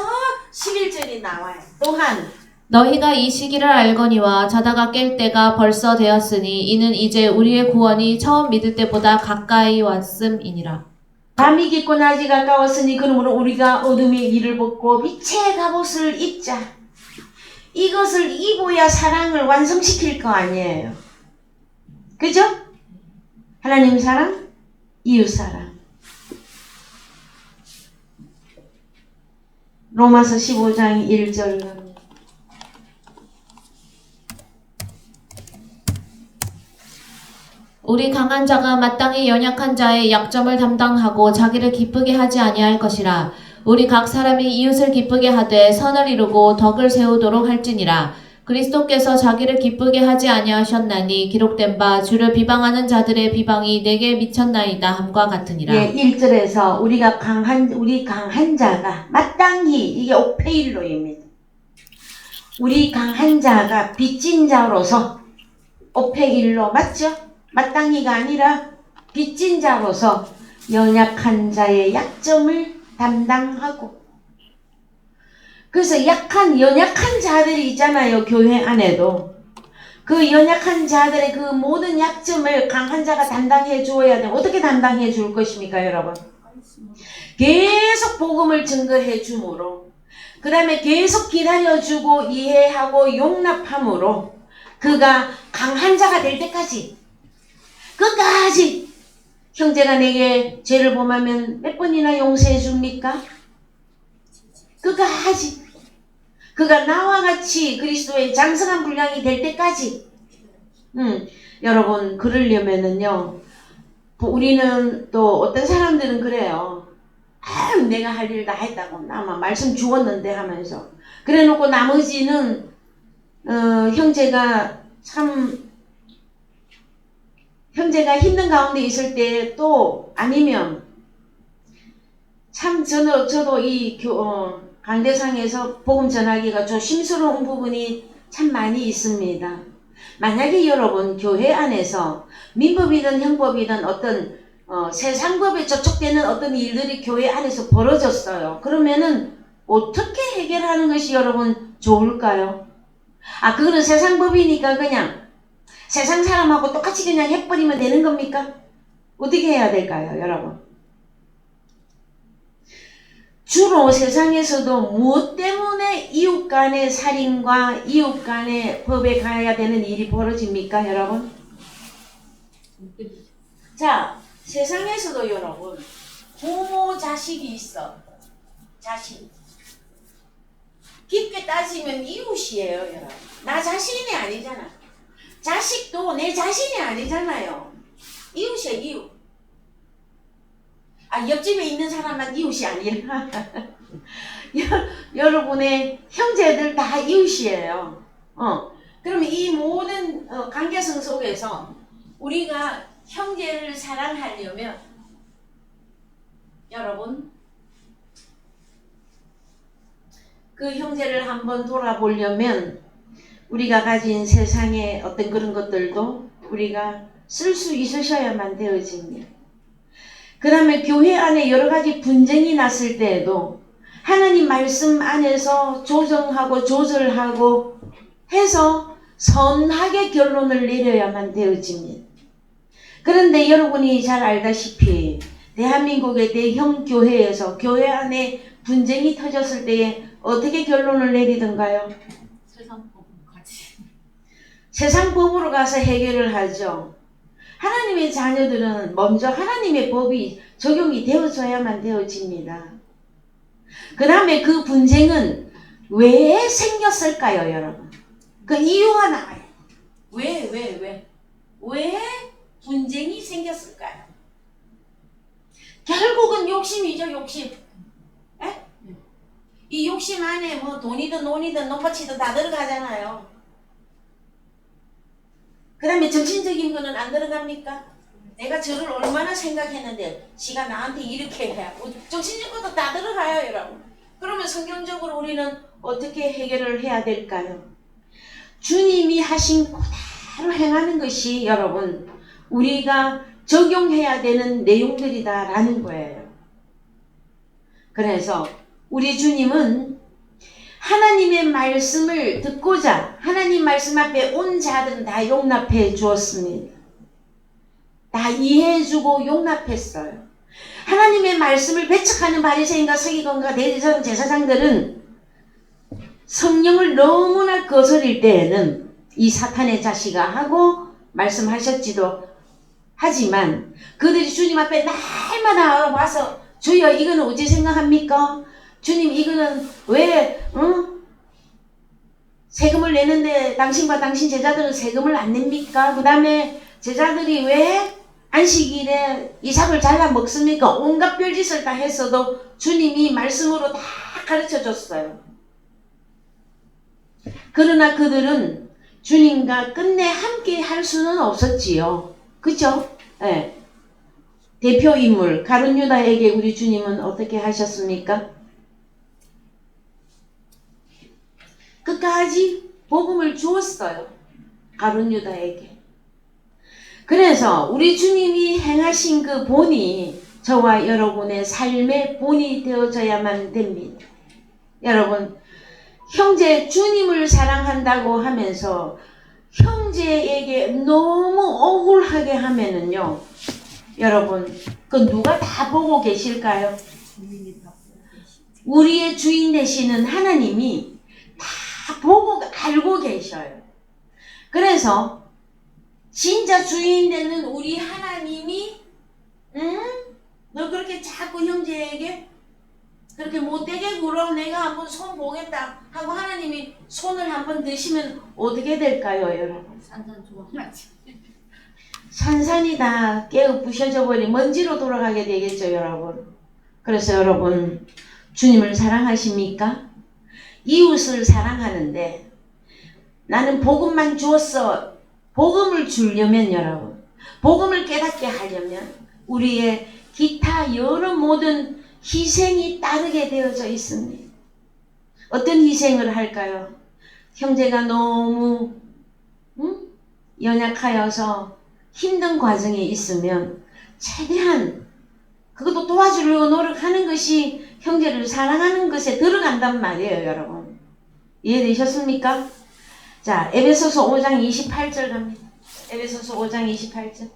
11절이 나와요. 또한 너희가 이 시기를 알거니와 자다가 깰 때가 벌써 되었으니 이는 이제 우리의 구원이 처음 믿을 때보다 가까이 왔음이니라. 밤이 깊고 낮이 가까웠으니 그러므로 우리가 어둠의 일을 벗고 빛의 갑옷을 입자. 이것을 입어야 사랑을 완성시킬 거 아니에요. 그죠? 하나님 사랑, 이웃 사랑. 로마서 15장 1절. 우리 강한 자가 마땅히 연약한 자의 약점을 담당하고 자기를 기쁘게 하지 아니할 것이라. 우리 각 사람이 이웃을 기쁘게 하되 선을 이루고 덕을 세우도록 할지니라. 그리스도께서 자기를 기쁘게 하지 아니하셨나니 기록된 바 주를 비방하는 자들의 비방이 내게 미쳤나이다 함과 같으니라. 예, 1절에서 우리 강한 자가 마땅히, 이게 오페일로입니다. 우리 강한 자가 빚진 자로서, 오페일로 맞죠? 마땅히가 아니라 빚진 자로서 연약한 자의 약점을 담당하고. 그래서 연약한 자들이 있잖아요, 교회 안에도. 그 연약한 자들의 그 모든 약점을 강한 자가 담당해 주어야 돼. 어떻게 담당해 줄 것입니까, 여러분? 계속 복음을 증거해 주므로, 그 다음에 계속 기다려주고 이해하고 용납함으로 그가 강한 자가 될 때까지, 끝까지 형제가 내게 죄를 범하면 몇 번이나 용서해 줍니까? 끝까지. 그가 나와 같이 그리스도의 장성한 분량이 될 때까지. 여러분, 그러려면은요, 우리는 또 어떤 사람들은 그래요. 내가 할 일 다 했다고 나만 말씀 주었는데 하면서 그래 놓고 나머지는 형제가 힘든 가운데 있을 때 또 아니면 참 저도 이 강대상에서 복음 전하기가 조심스러운 부분이 참 많이 있습니다. 만약에 여러분 교회 안에서 민법이든 형법이든 어떤 세상법에 저촉되는 어떤 일들이 교회 안에서 벌어졌어요. 그러면은 어떻게 해결하는 것이 여러분 좋을까요? 그거는 세상법이니까 그냥 세상 사람하고 똑같이 그냥 해버리면 되는 겁니까? 어떻게 해야 될까요, 여러분? 주로 세상에서도 무엇 때문에 이웃 간의 살인과 이웃 간의 법에 가야 되는 일이 벌어집니까, 여러분? 자, 세상에서도 여러분 부모 자식이 있어. 자식. 깊게 따지면 이웃이에요, 여러분. 나 자신이 아니잖아. 자식도 내 자신이 아니잖아요. 이웃이야, 이웃. 옆집에 있는 사람만 이웃이 아니라 여러분의 형제들 다 이웃이에요. 그러면 이 모든 관계성 속에서 우리가 형제를 사랑하려면 여러분 그 형제를 한번 돌아보려면 우리가 가진 세상의 어떤 그런 것들도 우리가 쓸 수 있으셔야만 되어집니다. 그 다음에 교회 안에 여러 가지 분쟁이 났을 때에도 하나님 말씀 안에서 조정하고 조절하고 해서 선하게 결론을 내려야만 되어집니다. 그런데 여러분이 잘 알다시피 대한민국의 대형 교회에서 교회 안에 분쟁이 터졌을 때에 어떻게 결론을 내리던가요? 세상 법까지. 세상 법으로 가서 해결을 하죠. 하나님의 자녀들은 먼저 하나님의 법이 적용이 되어져야만 되어집니다. 그 다음에 그 분쟁은 왜 생겼을까요, 여러분? 그 이유가 나와요. 왜 분쟁이 생겼을까요? 결국은 욕심이죠, 욕심. 에? 이 욕심 안에 뭐 돈이든 논이든 논밭이든 다 들어가잖아요. 그 다음에 정신적인 거는 안 들어갑니까? 내가 저를 얼마나 생각했는데 지가 나한테 이렇게 해. 정신적인 것도 다 들어가요, 여러분. 그러면 성경적으로 우리는 어떻게 해결을 해야 될까요? 주님이 하신 그대로 행하는 것이 여러분 우리가 적용해야 되는 내용들이다라는 거예요. 그래서 우리 주님은 하나님의 말씀을 듣고자 하나님 말씀 앞에 온 자들은 다 용납해 주었습니다. 다 이해해주고 용납했어요. 하나님의 말씀을 배척하는 바리새인과 서기관과 대제사장 제사장들은 성령을 너무나 거스릴 때에는 이 사탄의 자식아 하고 말씀하셨지도 하지만 그들이 주님 앞에 날마다 와서 주여 이거는 어찌 생각합니까? 주님 이거는 왜 세금을 내는데 당신과 당신 제자들은 세금을 안 냅니까? 그 다음에 제자들이 왜 안식일에 이삭을 잘라 먹습니까? 온갖 별짓을 다 했어도 주님이 말씀으로 다 가르쳐 줬어요. 그러나 그들은 주님과 끝내 함께 할 수는 없었지요. 그죠? 네. 대표 인물 가룟 유다에게 우리 주님은 어떻게 하셨습니까? 끝까지 복음을 주었어요. 가룟 유다에게. 그래서 우리 주님이 행하신 그 본이 저와 여러분의 삶의 본이 되어져야만 됩니다. 여러분, 형제 주님을 사랑한다고 하면서 형제에게 너무 억울하게 하면은요, 여러분, 그 누가 다 보고 계실까요? 우리의 주인 되시는 하나님이 다 보고 알고 계셔요. 그래서 진짜 주인 되는 우리 하나님이 너 그렇게 자꾸 형제에게 그렇게 못되게 굴어 내가 한번 손 보겠다 하고 하나님이 손을 한번 드시면 어떻게 될까요, 여러분? 산산 조각나지. 산산이 다 깨어 부셔져 버린 먼지로 돌아가게 되겠죠, 여러분. 그래서 여러분, 주님을 사랑하십니까? 이웃을 사랑하는데 나는 복음만 주었어. 복음을 주려면 여러분, 복음을 깨닫게 하려면 우리의 기타 여러 모든 희생이 따르게 되어져 있습니다. 어떤 희생을 할까요? 형제가 너무 연약하여서 힘든 과정에 있으면 최대한 그것도 도와주려고 노력하는 것이 형제를 사랑하는 것에 들어간단 말이에요, 여러분. 이해되셨습니까? 자, 에베소서 5장 28절 갑니다. 에베소서 5장 28절.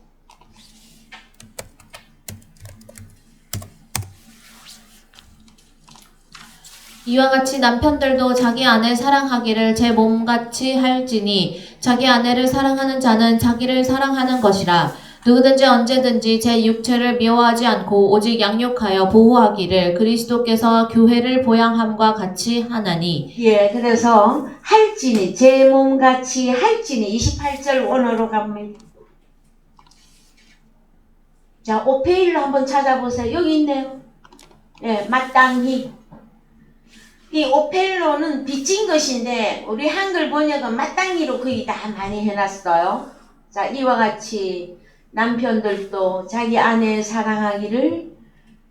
이와 같이 남편들도 자기 아내 사랑하기를 제 몸같이 할지니 자기 아내를 사랑하는 자는 자기를 사랑하는 것이라. 누구든지 언제든지 제 육체를 미워하지 않고 오직 양육하여 보호하기를 그리스도께서 교회를 보양함과 같이 하나니. 예, 그래서 할지니, 제 몸같이 할지니 28절 원어로 갑니다. 자, 오페일로 한번 찾아보세요. 여기 있네요. 예, 마땅히. 이 오펠로는 빚진 것인데 우리 한글 번역은 마땅히로 거의 다 많이 해놨어요. 자, 이와 같이 남편들도 자기 아내 사랑하기를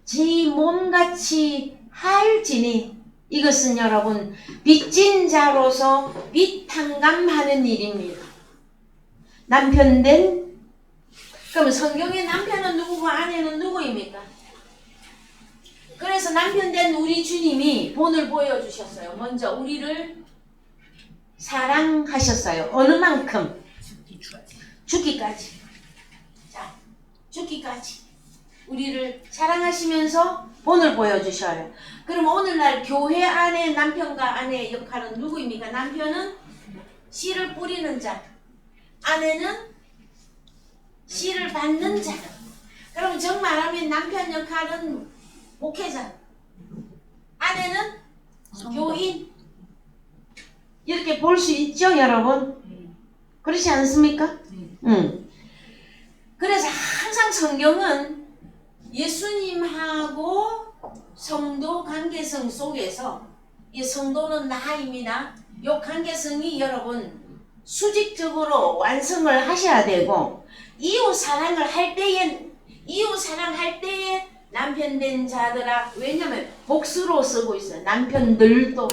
지 몸같이 할지니. 이것은 여러분 빚진 자로서 빚탕감하는 일입니다. 남편된, 그럼 성경의 남편은 누구고 아내는 누구입니까? 그래서 남편된 우리 주님이 본을 보여주셨어요. 먼저 우리를 사랑하셨어요. 어느 만큼? 죽기까지. 자, 죽기까지. 우리를 사랑하시면서 본을 보여주셔요. 그럼 오늘날 교회 안에 남편과 아내의 역할은 누구입니까? 남편은 씨를 뿌리는 자, 아내는 씨를 받는 자. 그럼 정말하면 남편 역할은 목회자, 아내는 교인. 이렇게 볼 수 있죠, 여러분? 그렇지 않습니까? 그래서 항상 성경은 예수님하고 성도 관계성 속에서, 이 성도는 나입니다. 이 관계성이 여러분 수직적으로 완성을 하셔야 되고, 이웃 사랑을 할 때에 남편 된 자들아, 왜냐면 복수로 쓰고 있어요. 남편들도.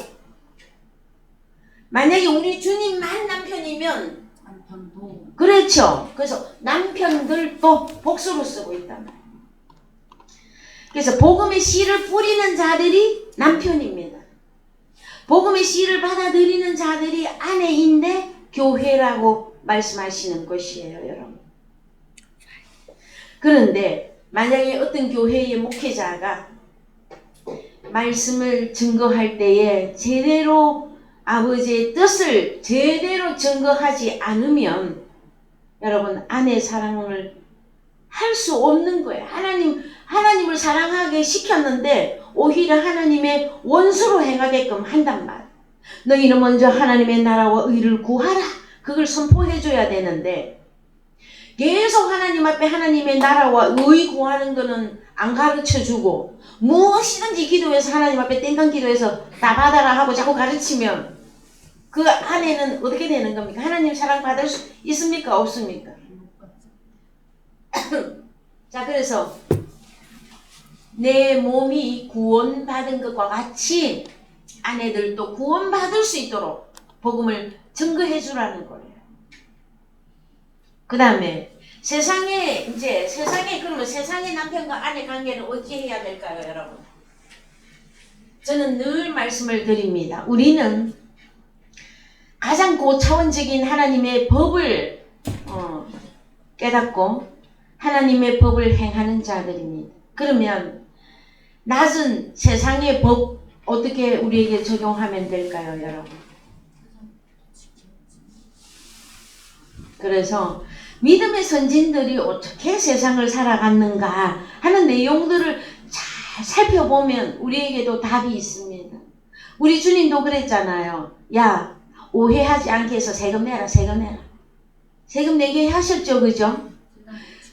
만약에 우리 주님만 남편이면 남편도. 그렇죠. 그래서 남편들도 복수로 쓰고 있단 말이에요. 그래서 복음의 씨를 뿌리는 자들이 남편입니다. 복음의 씨를 받아들이는 자들이 아내인데 교회라고 말씀하시는 것이에요, 여러분. 그런데 만약에 어떤 교회의 목회자가 말씀을 증거할 때에 제대로 아버지의 뜻을 제대로 증거하지 않으면 여러분 아내 사랑을 할 수 없는 거예요. 하나님을 사랑하게 시켰는데 오히려 하나님의 원수로 행하게끔 한단 말. 너희는 먼저 하나님의 나라와 의를 구하라. 그걸 선포해줘야 되는데 계속 하나님 앞에 하나님의 나라와 의 구하는 거는 안 가르쳐주고 무엇이든지 기도해서 하나님 앞에 땡깡 기도해서 다 받아라 하고 자꾸 가르치면 그 아내는 어떻게 되는 겁니까? 하나님 사랑 받을 수 있습니까? 없습니까? 자, 그래서 내 몸이 구원받은 것과 같이 아내들도 구원받을 수 있도록 복음을 증거해 주라는 거예요. 그 다음에 그러면 세상의 남편과 아내 관계는 어떻게 해야 될까요, 여러분? 저는 늘 말씀을 드립니다. 우리는 가장 고차원적인 하나님의 법을 깨닫고 하나님의 법을 행하는 자들입니다. 그러면 낮은 세상의 법 어떻게 우리에게 적용하면 될까요, 여러분? 그래서 믿음의 선진들이 어떻게 세상을 살아갔는가 하는 내용들을 잘 살펴보면 우리에게도 답이 있습니다. 우리 주님도 그랬잖아요. 야, 오해하지 않게 해서 세금 내라. 세금 내게 하셨죠, 그죠?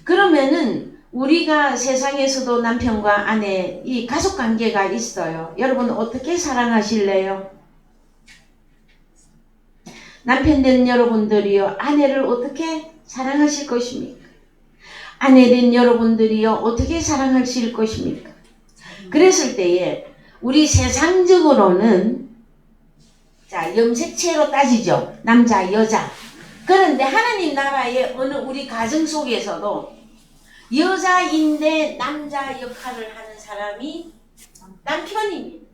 그러면은 우리가 세상에서도 남편과 아내 이 가족 관계가 있어요. 여러분 어떻게 사랑하실래요? 남편 된 여러분들이요, 아내를 어떻게 사랑하실 것입니까? 아내 된 여러분들이요, 어떻게 사랑하실 것입니까? 그랬을 때에 우리 세상적으로는 자, 염색체로 따지죠. 남자, 여자. 그런데 하나님 나라의 어느 우리 가정 속에서도 여자인데 남자 역할을 하는 사람이 남편입니다.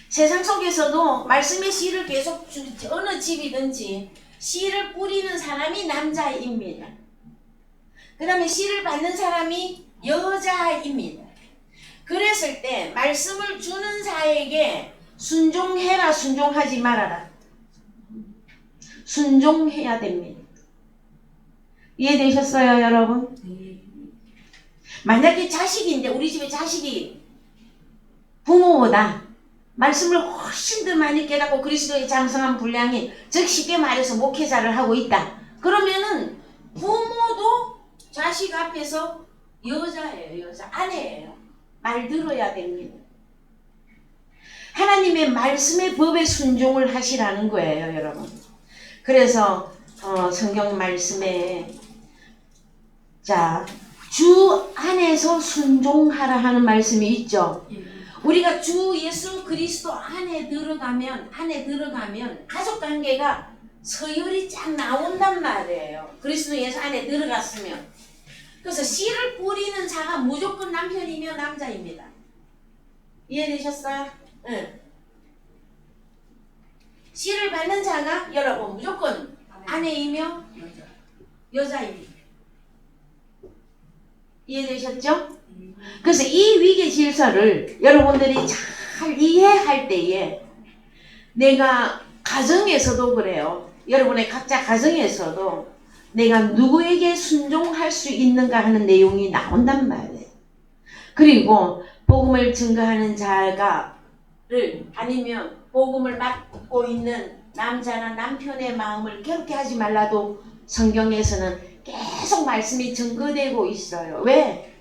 세상 속에서도 말씀의 씨를 계속 어느 집이든지 씨를 뿌리는 사람이 남자입니다. 그 다음에 씨를 받는 사람이 여자입니다. 그랬을 때 말씀을 주는 자에게 순종해라, 순종하지 말아라. 순종해야 됩니다. 이해되셨어요, 여러분? 만약에 자식인데 우리 집에 자식이 부모보다 말씀을 훨씬 더 많이 깨닫고 그리스도의 장성한 분량이, 즉 쉽게 말해서 목회자를 하고 있다. 그러면은 부모도 자식 앞에서 여자예요. 여자. 아내예요. 말 들어야 됩니다. 하나님의 말씀의 법에 순종을 하시라는 거예요, 여러분. 그래서 성경 말씀에 자, 주 안에서 순종하라 하는 말씀이 있죠. 우리가 주 예수 그리스도 안에 들어가면 가족 관계가 서열이 쫙 나온단 말이에요. 그리스도 예수 안에 들어갔으면. 그래서 씨를 뿌리는 자가 무조건 남편이며 남자입니다. 이해되셨어요? 응. 씨를 받는 자가 여러분 무조건 아내이며 여자입니다. 이해되셨죠? 그래서 이 위계 질서를 여러분들이 잘 이해할 때에 내가 가정에서도 그래요. 여러분의 각자 가정에서도 내가 누구에게 순종할 수 있는가 하는 내용이 나온단 말이에요. 그리고 복음을 증거하는 자가를 아니면 복음을 맡고 있는 남자나 남편의 마음을 괴롭게 하지 말라도 성경에서는 계속 말씀이 증거되고 있어요. 왜?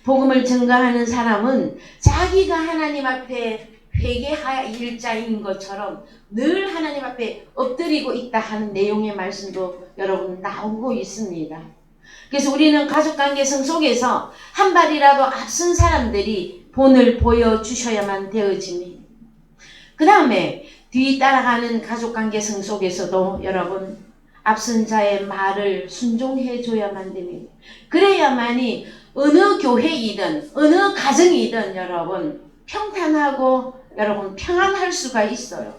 복음을 증거하는 사람은 자기가 하나님 앞에 회개할 자인 것처럼 늘 하나님 앞에 엎드리고 있다 하는 내용의 말씀도 여러분 나오고 있습니다. 그래서 우리는 가족관계성 속에서 한 발이라도 앞선 사람들이 본을 보여주셔야만 되어집니다. 그 다음에 뒤 따라가는 가족관계성 속에서도 여러분 앞선 자의 말을 순종해 줘야만 됩니다. 그래야만이 어느 교회이든 어느 가정이든 여러분 평탄하고 여러분 평안할 수가 있어요.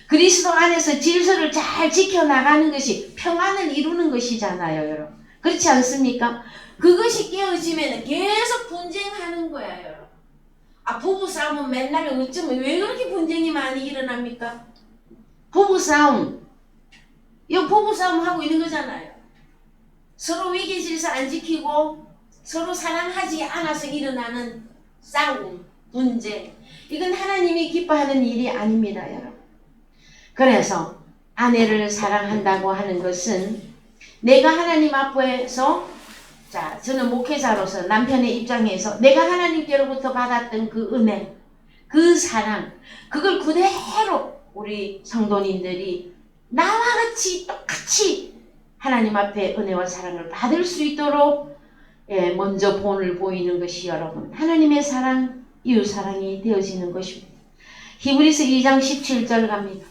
그리스도 안에서 질서를 잘 지켜나가는 것이 평안을 이루는 것이잖아요, 여러분. 그렇지 않습니까? 그것이 깨어지면 계속 분쟁하는 거야, 여러분. 부부싸움은 맨날 어쩌면 왜 그렇게 분쟁이 많이 일어납니까? 부부싸움 하고 있는 거잖아요. 서로 위계질서 안 지키고 서로 사랑하지 않아서 일어나는 싸움, 분쟁. 이건 하나님이 기뻐하는 일이 아닙니다, 여러분. 그래서 아내를 사랑한다고 하는 것은 내가 하나님 앞에서 자, 저는 목회자로서 남편의 입장에서 내가 하나님께로부터 받았던 그 은혜, 그 사랑, 그걸 그대로 우리 성도님들이 나와 같이 똑같이 하나님 앞에 은혜와 사랑을 받을 수 있도록 먼저 본을 보이는 것이 여러분 하나님의 사랑, 이웃 사랑이 되어지는 것입니다. 히브리서 2장 17절 갑니다.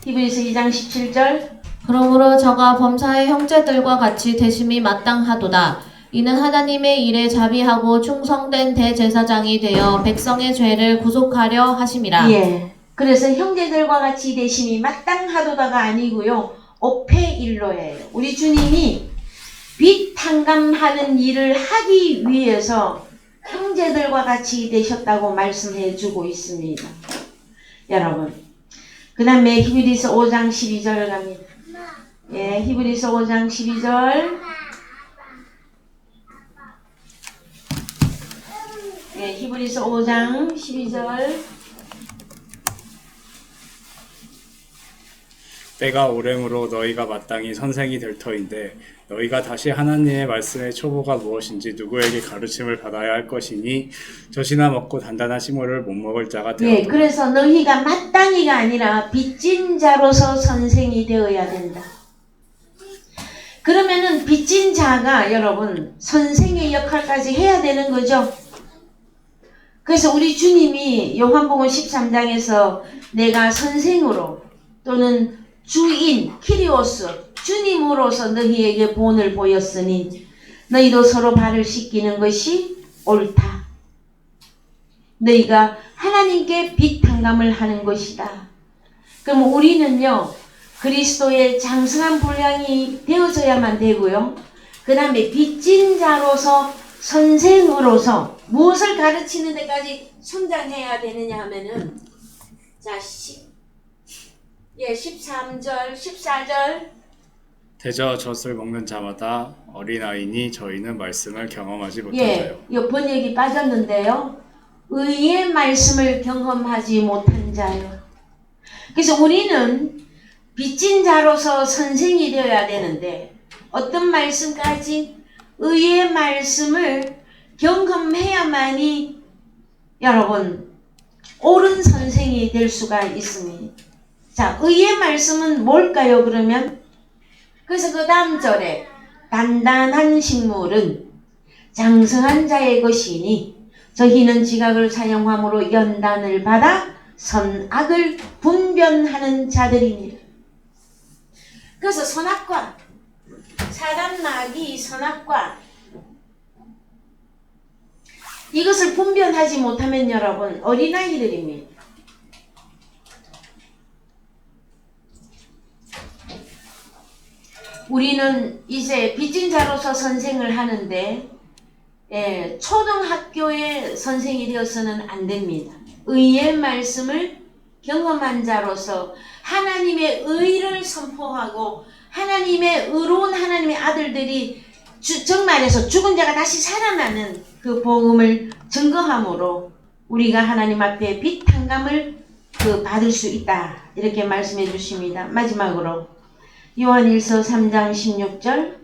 히브리서 2장 17절 그러므로 저가 범사의 형제들과 같이 대심이 마땅하도다. 이는 하나님의 일에 자비하고 충성된 대제사장이 되어 백성의 죄를 구속하려 하심이라. 예. 그래서 형제들과 같이 대심이 마땅하도다가 아니고요. 오페일로예요. 우리 주님이 빛 탕감하는 일을 하기 위해서 형제들과 같이 되셨다고 말씀해 주고 있습니다. 여러분. 그 다음에 히브리서 5장 12절 갑니다. 예, 히브리서 5장 12절. 예, 히브리서 5장 12절. 때가 오래므로 너희가 마땅히 선생이 될 터인데 너희가 다시 하나님의 말씀의 초보가 무엇인지 누구에게 가르침을 받아야 할 것이니 젖이나 먹고 단단한 식물을 못 먹을 자가 예, 되었다. 그래서 너희가 마땅히가 아니라 빚진 자로서 선생이 되어야 된다. 그러면은 빚진 자가 여러분 선생의 역할까지 해야 되는 거죠. 그래서 우리 주님이 요한복음 13장에서 내가 선생으로 또는 주인 키리오스 주님으로서 너희에게 본을 보였으니 너희도 서로 발을 씻기는 것이 옳다. 너희가 하나님께 빚 탕감을 하는 것이다. 그럼 우리는요 그리스도의 장성한 분량이 되어져야만 되고요. 그 다음에 빚진 자로서 선생으로서 무엇을 가르치는 데까지 성장해야 되느냐 하면은 자 13절 14절 대저 젖을 먹는 자마다 어린아이니 저희는 말씀을 경험하지 못한 예, 자요. 이 번역이 빠졌는데요. 의의 말씀을 경험하지 못한 자요. 그래서 우리는 빚진 자로서 선생이 되어야 되는데 어떤 말씀까지 의의 말씀을 경험해야만이 여러분 옳은 선생이 될 수가 있습니다. 자, 의의 말씀은 뭘까요? 그러면 그래서 그 다음 절에 단단한 식물은 장성한 자의 것이니 저희는 지각을 사용함으로 연단을 받아 선악을 분별하는 자들이니라. 그래서 선악과 사단 마귀 선악과 이것을 분별하지 못하면 여러분 어린아이들입니다. 우리는 이제 빚진 자로서 선생을 하는데 초등학교의 선생이 되어서는 안 됩니다. 의의 말씀을 경험한 자로서 하나님의 의를 선포하고 하나님의 의로운 하나님의 아들들이 정말에서 죽은 자가 다시 살아나는 그 복음을 증거함으로 우리가 하나님 앞에 빚 탕감을 받을 수 있다. 이렇게 말씀해 주십니다. 마지막으로 요한일서 3장 16절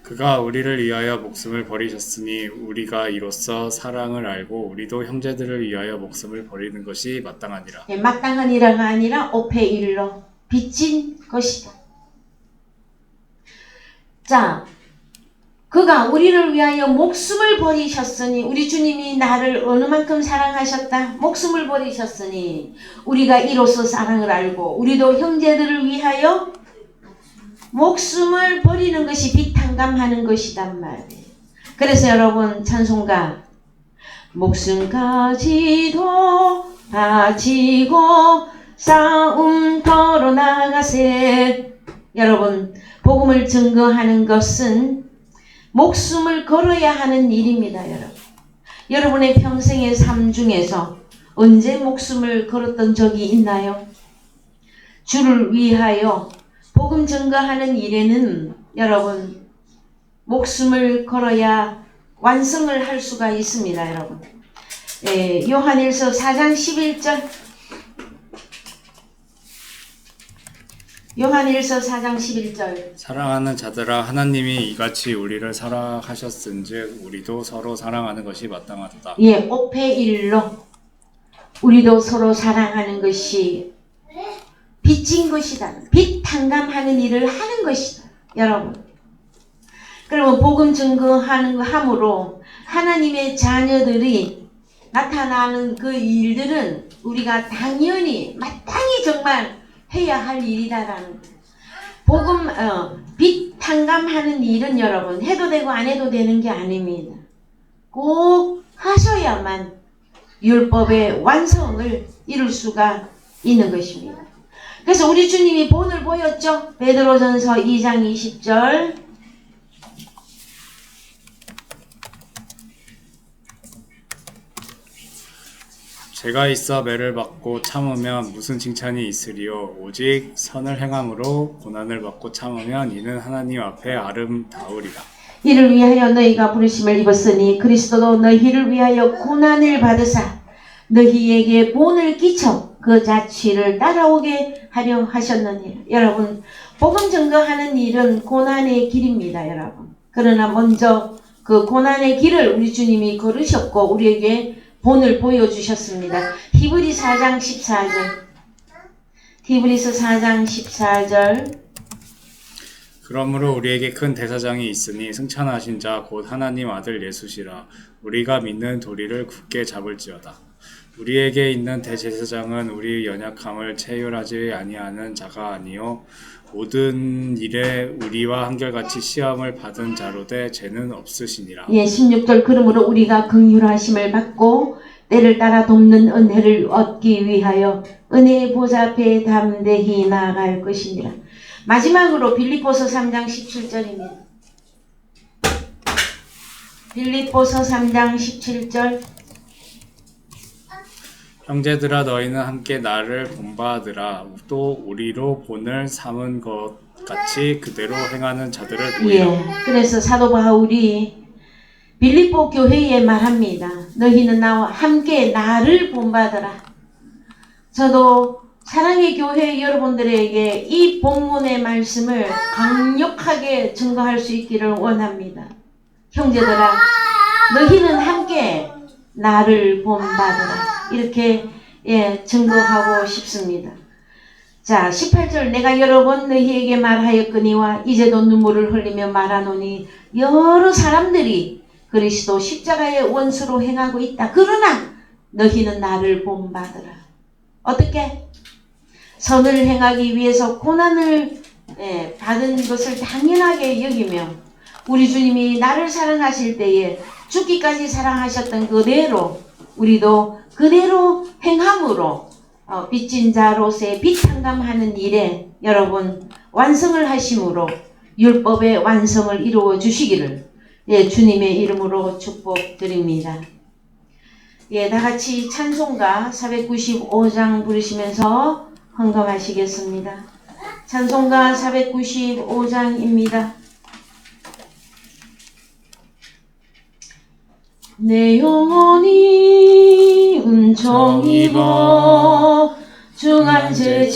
그가 우리를 위하여 목숨을 버리셨으니 우리가 이로써 사랑을 알고 우리도 형제들을 위하여 목숨을 버리는 것이 마땅하니라. 마땅하니라가 아니라 오페일러 빚진 것이다. 자, 그가 우리를 위하여 목숨을 버리셨으니 우리 주님이 나를 어느 만큼 사랑하셨다. 목숨을 버리셨으니 우리가 이로써 사랑을 알고 우리도 형제들을 위하여 목숨을 버리는 것이 빚탕감하는 것이단 말이에요. 그래서 여러분 찬송가 목숨까지도 바치고 싸움터로 나가세. 여러분 복음을 증거하는 것은 목숨을 걸어야 하는 일입니다. 여러분의 평생의 삶 중에서 언제 목숨을 걸었던 적이 있나요? 주를 위하여 복음 증거하는 일에는 여러분 목숨을 걸어야 완성을 할 수가 있습니다. 여러분 요한일서 4장 11절 요한일서 4장 11절 사랑하는 자들아 하나님이 이같이 우리를 사랑하셨은즉 우리도 서로 사랑하는 것이 마땅하도다. 예, 오페일로 우리도 서로 사랑하는 것이 빚진 것이다. 빚 탕감하는 일을 하는 것이다. 여러분. 그러면 복음 증거하는 거 함으로 하나님의 자녀들이 나타나는 그 일들은 우리가 당연히 마땅히 정말 해야 할 일이다라는 복음 빚 탕감하는 일은 여러분 해도 되고 안 해도 되는 게 아닙니다. 꼭 하셔야만 율법의 완성을 이룰 수가 있는 것입니다. 그래서 우리 주님이 본을 보였죠. 베드로전서 2장 20절 죄가 있어 매를 받고 참으면 무슨 칭찬이 있으리요 오직 선을 행함으로 고난을 받고 참으면 이는 하나님 앞에 아름다우리라. 이를 위하여 너희가 부르심을 입었으니 그리스도도 너희를 위하여 고난을 받으사 너희에게 본을 끼쳐 그 자취를 따라오게 하려 하셨느니라. 여러분, 복음 증거하는 일은 고난의 길입니다, 여러분. 그러나 먼저 그 고난의 길을 우리 주님이 걸으셨고 우리에게 본을 보여주셨습니다. 히브리서 4장 14절. 히브리서 4장 14절. 그러므로 우리에게 큰 대사장이 있으니 승천하신 자 곧 하나님 아들 예수시라. 우리가 믿는 도리를 굳게 잡을지어다. 우리에게 있는 대제사장은 우리의 연약함을 체휼하지 아니하는 자가 아니요 모든 일에 우리와 한결같이 시험을 받은 자로되 죄는 없으시니라. 예, 16절. 그러므로 우리가 긍휼하심을 받고 때를 따라 돕는 은혜를 얻기 위하여 은혜의 보좌 앞에 담대히 나아갈 것이니라. 마지막으로 빌립보서 3장 17절입니다. 빌립보서 3장 17절. 형제들아 너희는 함께 나를 본받으라. 또 우리로 본을 삼은 것 같이 그대로 행하는 자들을 보이라. 예, 그래서 사도 바울이 빌립보 교회에 말합니다. 너희는 나와 함께 나를 본받으라. 저도 사랑의 교회 여러분들에게 이 본문의 말씀을 강력하게 증거할 수 있기를 원합니다. 형제들아, 너희는 함께 나를 본받으라. 이렇게 증거하고 싶습니다. 자, 18절. 내가 여러 번 너희에게 말하였거니와 이제도 눈물을 흘리며 말하노니 여러 사람들이 그리스도 십자가의 원수로 행하고 있다. 그러나 너희는 나를 본받으라. 어떻게? 선을 행하기 위해서 고난을 받은 것을 당연하게 여기며 우리 주님이 나를 사랑하실 때에 죽기까지 사랑하셨던 그대로 우리도 그대로 행함으로 빚진 자로서의 빚탕감하는 일에 여러분 완성을 하심으로 율법의 완성을 이루어 주시기를 주님의 이름으로 축복드립니다. 다 같이 찬송가 495장 부르시면서 헌금하시겠습니다. 찬송가 495장입니다. 내 영혼이 은총 입어 중한 죄